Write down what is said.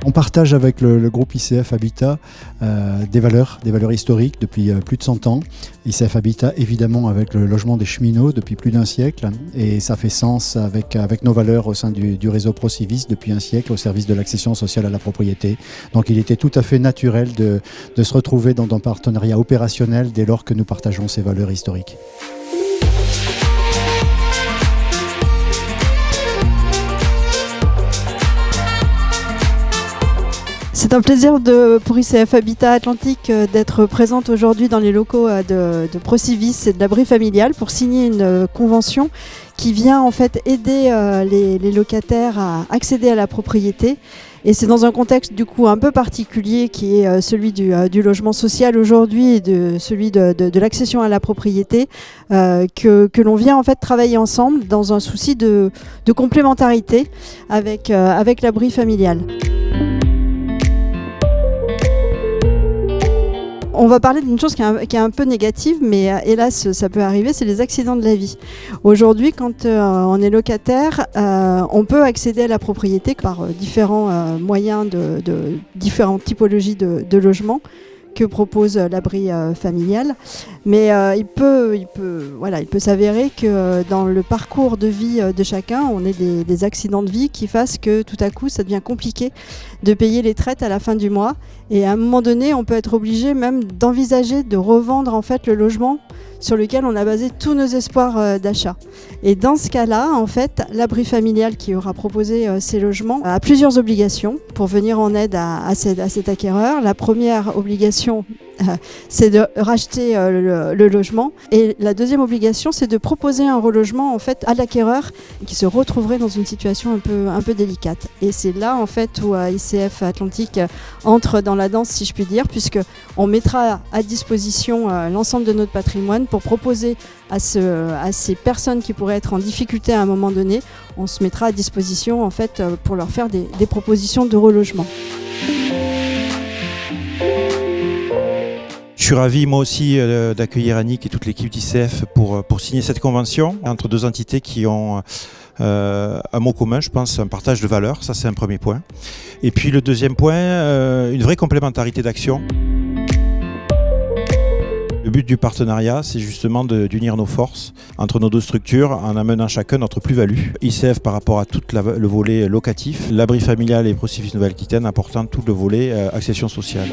On partage avec le groupe ICF Habitat des valeurs historiques depuis plus de 100 ans. ICF Habitat évidemment avec le logement des cheminots depuis plus d'1 siècle et ça fait sens avec nos valeurs au sein du réseau Procivis depuis 1 siècle au service de l'accession sociale à la propriété. Donc il était tout à fait naturel de se retrouver dans un partenariat opérationnel dès lors que nous partageons ces valeurs historiques. C'est un plaisir pour ICF Habitat Atlantique d'être présente aujourd'hui dans les locaux de Procivis et de l'abri familial pour signer une convention qui vient en fait aider les locataires à accéder à la propriété. Et c'est dans un contexte du coup un peu particulier qui est celui du logement social aujourd'hui et de celui de l'accession à la propriété que l'on vient en fait travailler ensemble dans un souci de complémentarité avec l'abri familial. On va parler d'une chose qui est un peu négative, mais hélas, ça peut arriver, c'est les accidents de la vie. Aujourd'hui, quand on est locataire, on peut accéder à la propriété par différents moyens de différentes typologies de logements que propose l'abri familial. Mais il peut s'avérer que dans le parcours de vie de chacun, on ait des accidents de vie qui fassent que tout à coup, ça devient compliqué de payer les traites à la fin du mois. Et à un moment donné, on peut être obligé même d'envisager de revendre en fait le logement sur lequel on a basé tous nos espoirs d'achat. Et dans ce cas-là, en fait, l'abri familial qui aura proposé ces logements a plusieurs obligations pour venir en aide à cet acquéreur. La première obligation, c'est de racheter le logement. Et la deuxième obligation, c'est de proposer un relogement en fait, à l'acquéreur qui se retrouverait dans une situation un peu délicate. Et c'est là en fait où ICF Atlantique entre dans la danse, si je puis dire, puisqu'on mettra à disposition l'ensemble de notre patrimoine pour proposer à ces personnes qui pourraient être en difficulté à un moment donné, on se mettra à disposition en fait, pour leur faire des propositions de relogement. Je suis ravi moi aussi d'accueillir Annick et toute l'équipe d'ICF pour signer cette convention entre deux entités qui ont un mot commun, je pense, un partage de valeurs, ça c'est un premier point. Et puis le deuxième point, une vraie complémentarité d'action. Le but du partenariat, c'est justement d'unir nos forces entre nos deux structures en amenant chacun notre plus-value. ICF par rapport à tout le volet locatif, l'abri familial et Procivis Nouvelle-Aquitaine apportant tout le volet accession sociale.